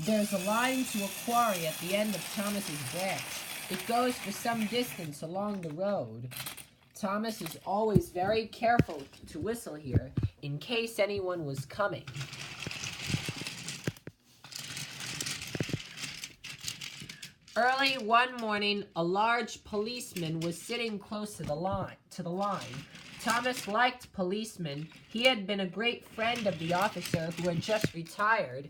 There's a line to a quarry at the end of Thomas's branch. It goes for some distance along the road. Thomas is always very careful to whistle here in case anyone was coming. Early one morning, a large policeman was sitting close to the line. Thomas liked policemen. He had been a great friend of the officer who had just retired.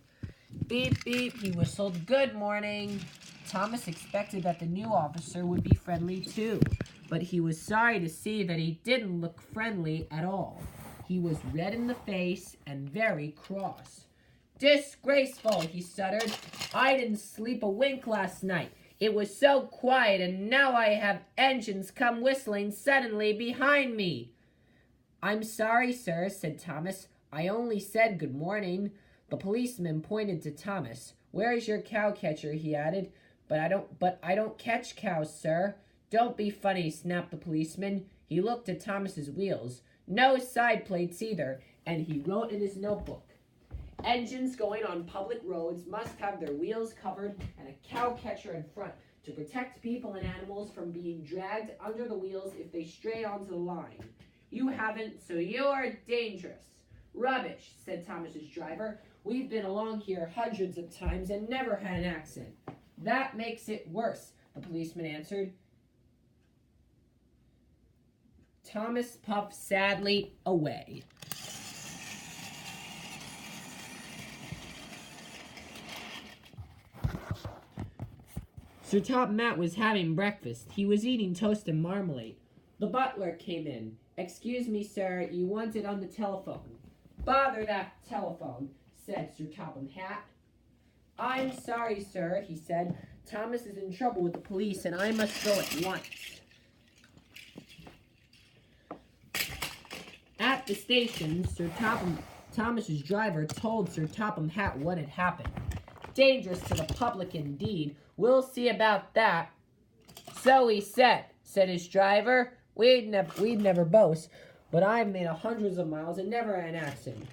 Beep, beep, he whistled, "Good morning." Thomas expected that the new officer would be friendly too, but he was sorry to see that he didn't look friendly at all. He was red in the face and very cross. "Disgraceful," he stuttered. "I didn't sleep a wink last night. It was so quiet, and now I have engines come whistling suddenly behind me." "I'm sorry, sir," said Thomas. "I only said good morning." The policeman pointed to Thomas. "Where's your cow catcher?" he added. But I don't catch cows, sir." "Don't be funny," snapped the policeman. He looked at Thomas's wheels. No side plates either, and he wrote in his notebook, "Engines going on public roads must have their wheels covered and a cow catcher in front to protect people and animals from being dragged under the wheels if they stray onto the line. You haven't, so you're dangerous." "Rubbish," said Thomas's driver. "We've been along here hundreds of times and never had an accident." "That makes it worse," the policeman answered. Thomas puffed sadly away. Sir Topham Hatt was having breakfast. He was eating toast and marmalade. The butler came in. "Excuse me, sir, you wanted on the telephone." "Bother that telephone," said Sir Topham Hatt. "I'm sorry, sir," he said. "Thomas is in trouble with the police, and I must go at once." At the station, Thomas's driver told Sir Topham Hatt what had happened. "Dangerous to the public indeed. We'll see about that." "So he said," said his driver. We'd never boast, but I've made hundreds of miles and never had an accident."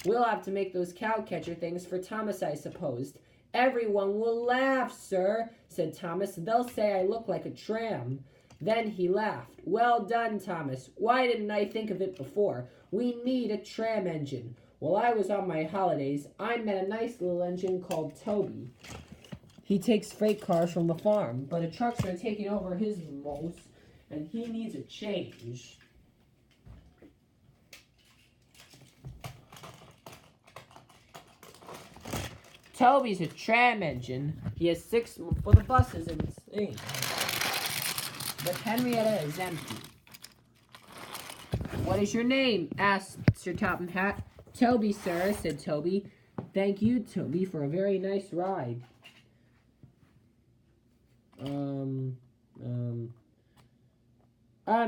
"We'll have to make those cow catcher things for Thomas, I suppose." "Everyone will laugh, sir," said Thomas. "They'll say I look like a tram." Then he laughed. "Well done, Thomas. Why didn't I think of it before? We need a tram engine. While I was on my holidays, I met a nice little engine called Toby. He takes freight cars from the farm, but the trucks are taking over his most, and he needs a change." Toby's a tram engine. He has 6 for the buses and things. But Henrietta is empty. "What is your name?" asked Sir Topham Hatt. "Toby, sir," said Toby. "Thank you, Toby, for a very nice ride."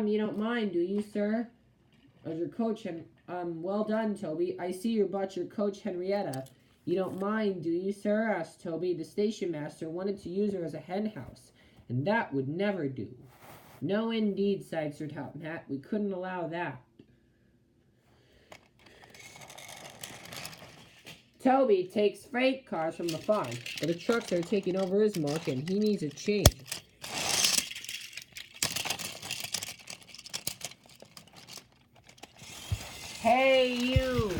You don't mind, do you, sir? Your coach, well done, Toby. I see you brought your coach, Henrietta. You don't mind, do you, sir? Asked Toby. The station master wanted to use her as a hen house, and that would never do. No, indeed, sighed Sir Topham Hatt. We couldn't allow that. Toby takes freight cars from the farm, but the trucks are taking over his milk, and he needs a change. Hey, you!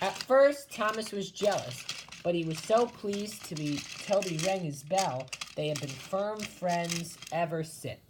At first, Thomas was jealous, but he was so pleased to be Toby rang his bell, they have been firm friends ever since.